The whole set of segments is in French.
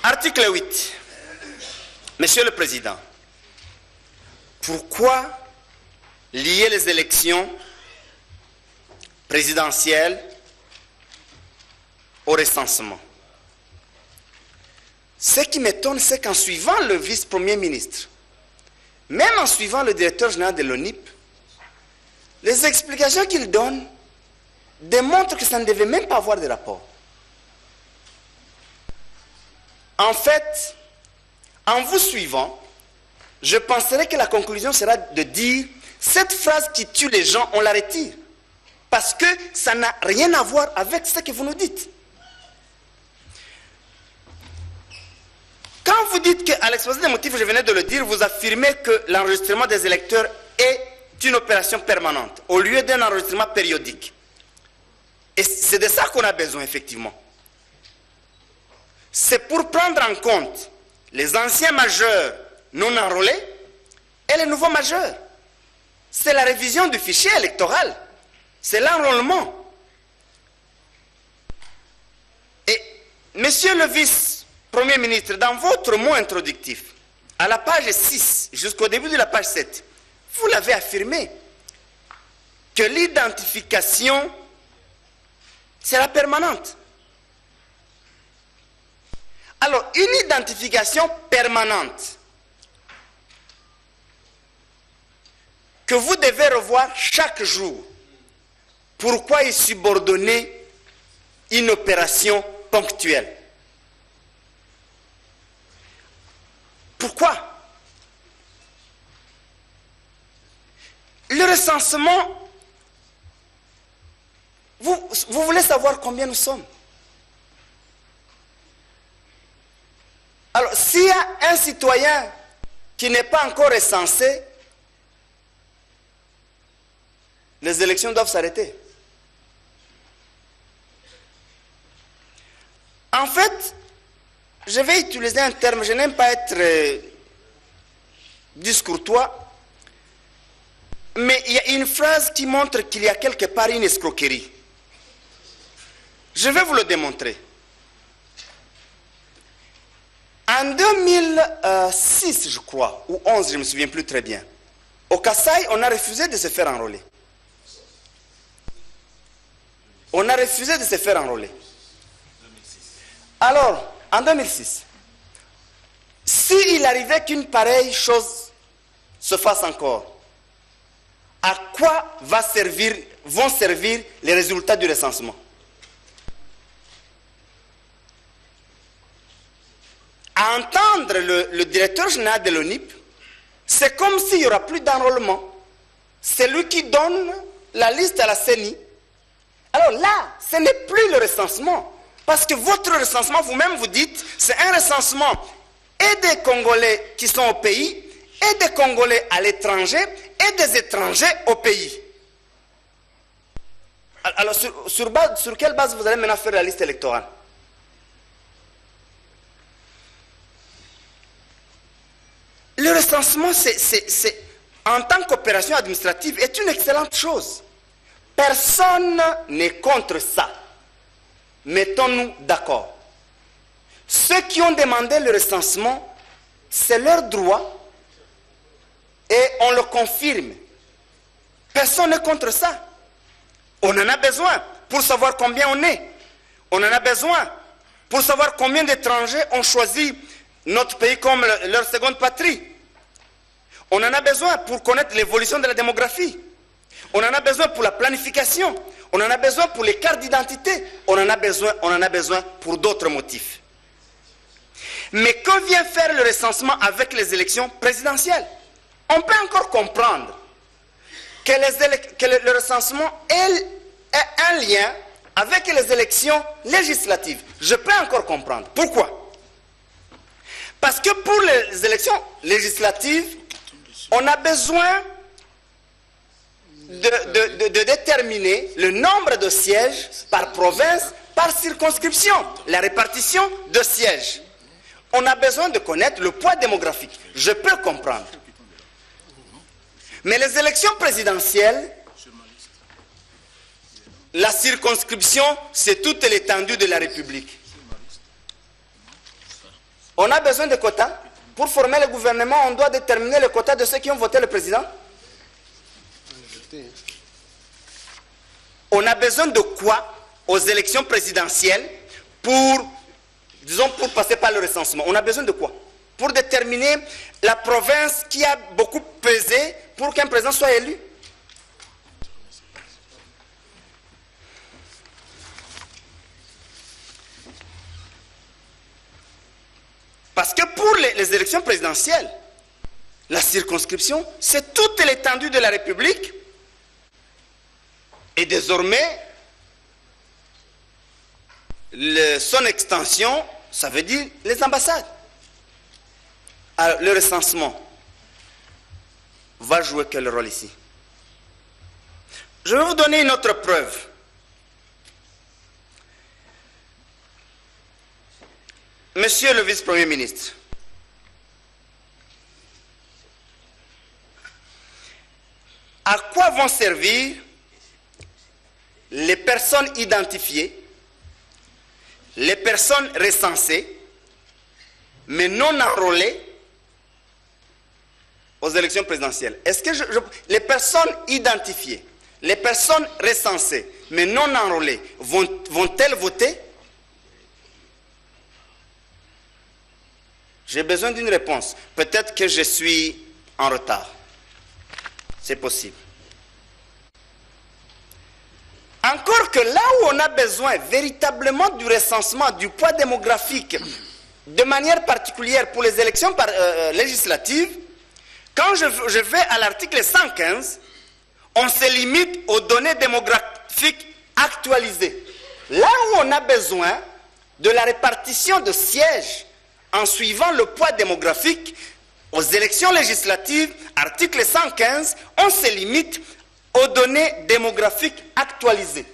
Article 8. Monsieur le Président, pourquoi lier les élections présidentielles au recensement? Ce qui m'étonne, c'est qu'en suivant le vice-premier ministre, même en suivant le directeur général de l'ONIP, les explications qu'il donne démontrent que ça ne devait même pas avoir de rapport. En fait, en vous suivant, je penserais que la conclusion sera de dire cette phrase qui tue les gens, on la retire. Parce que ça n'a rien à voir avec ce que vous nous dites. Quand vous dites qu'à l'exposé des motifs, je venais de le dire, vous affirmez que l'enregistrement des électeurs est une opération permanente, au lieu d'un enregistrement périodique. Et c'est de ça qu'on a besoin, effectivement. C'est pour prendre en compte les anciens majeurs non enrôlés et les nouveaux majeurs. C'est la révision du fichier électoral. C'est l'enrôlement. Et, monsieur le vice-premier ministre, dans votre mot introductif, à la page 6, jusqu'au début de la page 7, vous l'avez affirmé, que l'identification sera permanente. Alors, une identification permanente que vous devez revoir chaque jour, pourquoi y subordonner une opération ponctuelle? Pourquoi? Le recensement, vous voulez savoir combien nous sommes? Alors, s'il y a un citoyen qui n'est pas encore recensé, les élections doivent s'arrêter. En fait, je vais utiliser un terme, je n'aime pas être discourtois, mais il y a une phrase qui montre qu'il y a quelque part une escroquerie. Je vais vous le démontrer. En 2006, je crois, ou 2011, je ne me souviens plus très bien, au Kasaï, on a refusé de se faire enrôler. On a refusé de se faire enrôler. Alors, en 2006, s'il arrivait qu'une pareille chose se fasse encore, à quoi vont servir les résultats du recensement? À entendre le directeur général de l'ONIP, c'est comme s'il n'y aura plus d'enrôlement. C'est lui qui donne la liste à la CENI. Alors là, ce n'est plus le recensement. Parce que votre recensement, vous-même vous dites, c'est un recensement et des Congolais qui sont au pays, et des Congolais à l'étranger, et des étrangers au pays. Alors sur quelle base vous allez maintenant faire la liste électorale? Le recensement, en tant qu'opération administrative, est une excellente chose. Personne n'est contre ça. Mettons-nous d'accord. Ceux qui ont demandé le recensement, c'est leur droit et on le confirme. Personne n'est contre ça. On en a besoin pour savoir combien on est. On en a besoin pour savoir combien d'étrangers ont choisi notre pays comme leur seconde patrie. On en a besoin pour connaître l'évolution de la démographie. On en a besoin pour la planification. On en a besoin pour les cartes d'identité. On en a besoin pour d'autres motifs. Mais que vient faire le recensement avec les élections présidentielles? On peut encore comprendre que le recensement ait un lien avec les élections législatives. Je peux encore comprendre. Pourquoi? Parce que pour les élections législatives, on a besoin de déterminer le nombre de sièges par province, par circonscription, la répartition de sièges. On a besoin de connaître le poids démographique. Je peux comprendre. Mais les élections présidentielles, la circonscription, c'est toute l'étendue de la République. On a besoin de quotas. Pour former le gouvernement, on doit déterminer le quota de ceux qui ont voté le président. On a besoin de quoi aux élections présidentielles pour, disons, pour passer par le recensement? On a besoin de quoi? Pour déterminer la province qui a beaucoup pesé pour qu'un président soit élu? Parce que pour les élections présidentielles, la circonscription, c'est toute l'étendue de la République. Et désormais, son extension, ça veut dire les ambassades. Alors, le recensement va jouer quel rôle ici? Je vais vous donner une autre preuve. Monsieur le vice-premier ministre, à quoi vont servir les personnes identifiées, les personnes recensées, mais non enrôlées aux élections présidentielles? Est-ce que les personnes identifiées, les personnes recensées, mais non enrôlées, vont-elles voter? J'ai besoin d'une réponse. Peut-être que je suis en retard. C'est possible. Encore que là où on a besoin véritablement du recensement, du poids démographique, de manière particulière pour les élections législatives, quand je vais à l'article 115, on se limite aux données démographiques actualisées. Là où on a besoin de la répartition de sièges en suivant le poids démographique, aux élections législatives, article 115, on se limite aux données démographiques actualisées.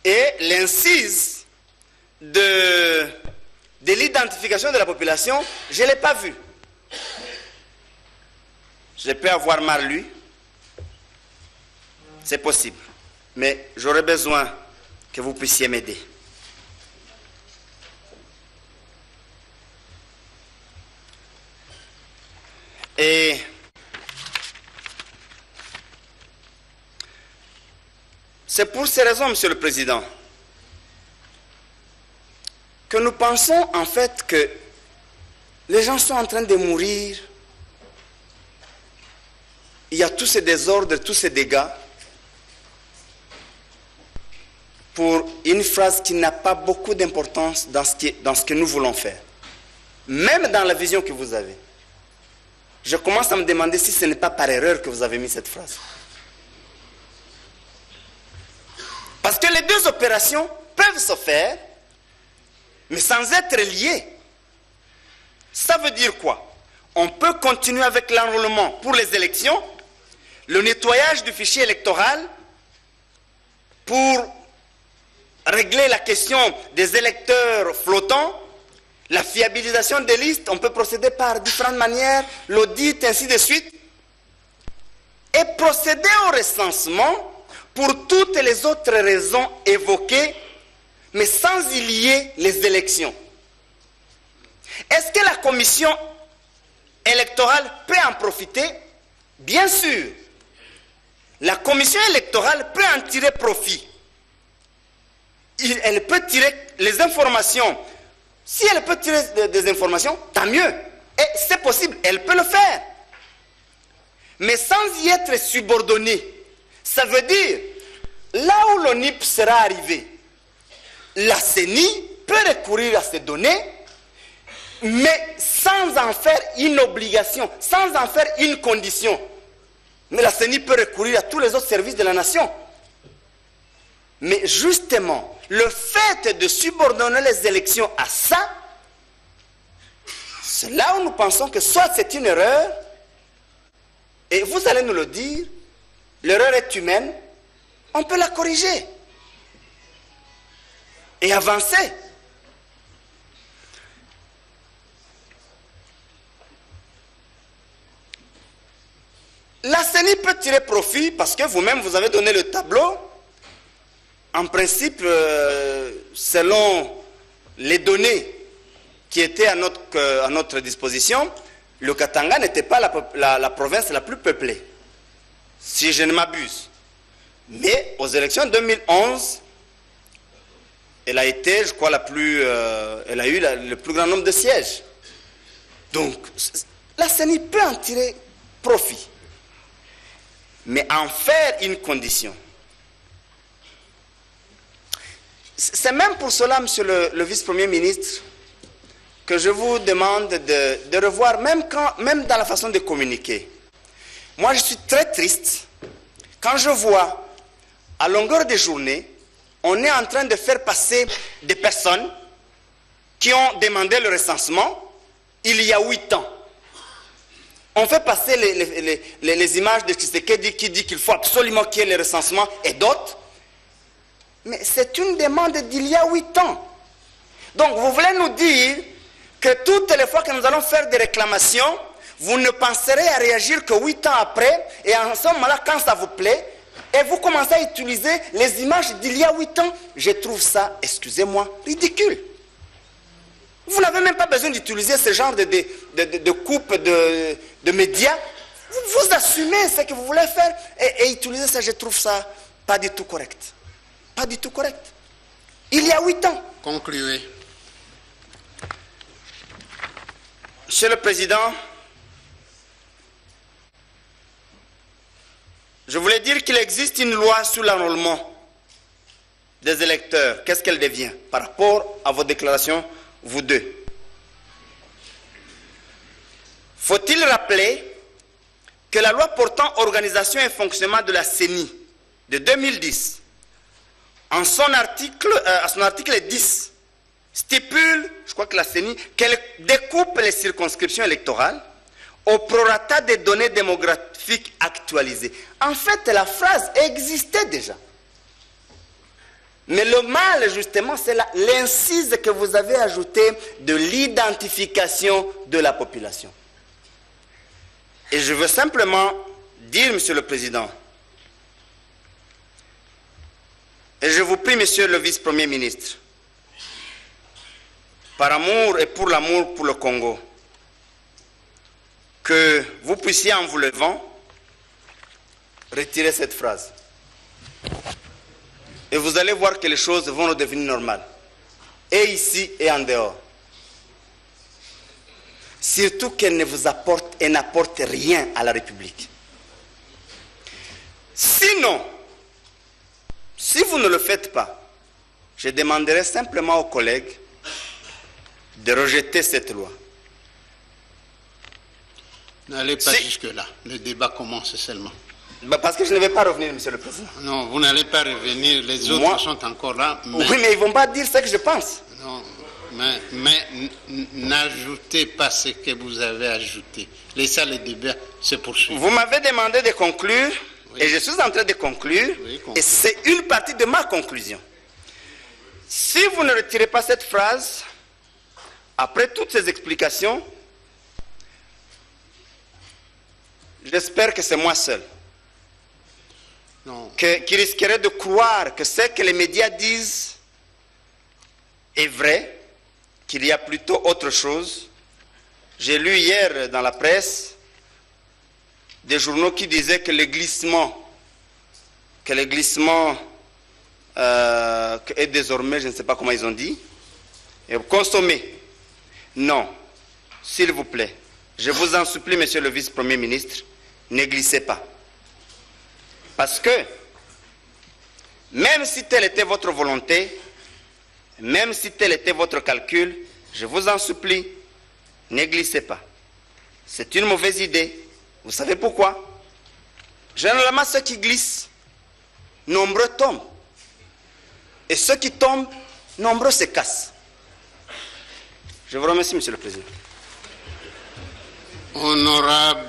Et l'incise de l'identification de la population, je ne l'ai pas vu. Je peux avoir mal lu. C'est possible. Mais j'aurais besoin que vous puissiez m'aider. Et c'est pour ces raisons, Monsieur le Président, que nous pensons en fait que les gens sont en train de mourir. Il y a tous ces désordres, tous ces dégâts pour une phrase qui n'a pas beaucoup d'importance dans ce que nous voulons faire. Même dans la vision que vous avez. Je commence à me demander si ce n'est pas par erreur que vous avez mis cette phrase. Parce que les deux opérations peuvent se faire, mais sans être liées. Ça veut dire quoi? On peut continuer avec l'enrôlement pour les élections, le nettoyage du fichier électoral pour régler la question des électeurs flottants, la fiabilisation des listes, on peut procéder par différentes manières, l'audit, ainsi de suite, et procéder au recensement pour toutes les autres raisons évoquées, mais sans y lier les élections. Est-ce que la commission électorale peut en profiter? Bien sûr. La commission électorale peut en tirer profit. Elle peut tirer les informations. Si elle peut tirer des informations, tant mieux. Et c'est possible, elle peut le faire. Mais sans y être subordonnée. Ça veut dire, là où l'ONIP sera arrivé, la CENI peut recourir à ces données, mais sans en faire une obligation, sans en faire une condition. Mais la CENI peut recourir à tous les autres services de la nation. Mais justement, le fait de subordonner les élections à ça, c'est là où nous pensons que soit c'est une erreur, et vous allez nous le dire, l'erreur est humaine, on peut la corriger et avancer. La CENI peut tirer profit parce que vous-même vous avez donné le tableau en principe, selon les données qui étaient à notre disposition, le Katanga n'était pas la province la plus peuplée, si je ne m'abuse. Mais aux élections 2011, elle a été, je crois, elle a eu le plus grand nombre de sièges. Donc, la CENI peut en tirer profit. Mais en faire une condition. C'est même pour cela, monsieur le vice-premier ministre, que je vous demande de revoir, même dans la façon de communiquer. Moi, je suis très triste quand je vois, à longueur de journée, on est en train de faire passer des personnes qui ont demandé le recensement il y a 8 ans. On fait passer les images de Tshisekedi qui dit qu'il faut absolument qu'il y ait le recensement et d'autres. Mais c'est une demande d'il y a 8 ans. Donc vous voulez nous dire que toutes les fois que nous allons faire des réclamations, vous ne penserez à réagir que 8 ans après, et en ce moment-là, quand ça vous plaît, et vous commencez à utiliser les images d'il y a 8 ans, je trouve ça, excusez-moi, ridicule. Vous n'avez même pas besoin d'utiliser ce genre de coupe de médias. Vous assumez ce que vous voulez faire et utiliser ça, je trouve ça pas du tout correct. Pas du tout correct. Il y a 8 ans. Concluez. Monsieur le Président, je voulais dire qu'il existe une loi sur l'enrôlement des électeurs. Qu'est-ce qu'elle devient par rapport à vos déclarations, vous deux? Faut-il rappeler que la loi portant organisation et fonctionnement de la CENI de 2010, à son article 10, stipule, je crois que la CENI, qu'elle découpe les circonscriptions électorales au prorata des données démographiques actualisées. En fait, la phrase existait déjà. Mais le mal, justement, c'est l'incise que vous avez ajoutée de l'identification de la population. Et je veux simplement dire, Monsieur le Président, et je vous prie, Monsieur le Vice-Premier ministre, par amour et pour l'amour pour le Congo, que vous puissiez, en vous levant, retirer cette phrase. Et vous allez voir que les choses vont redevenir normales. Et ici et en dehors. Surtout qu'elle ne vous apporte et n'apporte rien à la République. Sinon, si vous ne le faites pas, je demanderai simplement aux collègues de rejeter cette loi. N'allez pas jusque-là. Le débat commence seulement. Parce que je ne vais pas revenir, Monsieur le Président. Non, vous n'allez pas revenir. Les autres sont encore là. Mais... Oui, mais ils ne vont pas dire ce que je pense. Non, mais n'ajoutez pas ce que vous avez ajouté. Laissez le débat se poursuivre. Vous m'avez demandé de conclure, oui. Et je suis en train de conclure, oui, et c'est une partie de ma conclusion. Si vous ne retirez pas cette phrase, après toutes ces explications, j'espère que c'est moi seul qui risquerait de croire que ce que les médias disent est vrai, qu'il y a plutôt autre chose. J'ai lu hier dans la presse des journaux qui disaient que le glissement est désormais, je ne sais pas comment ils ont dit, consommé. Non, s'il vous plaît, je vous en supplie, Monsieur le Vice-Premier ministre, ne glissez pas. Parce que, même si telle était votre volonté, même si tel était votre calcul, je vous en supplie, ne glissez pas. C'est une mauvaise idée. Vous savez pourquoi? Généralement, ceux qui glissent, nombreux tombent. Et ceux qui tombent, nombreux se cassent. Je vous remercie, Monsieur le Président. Honorable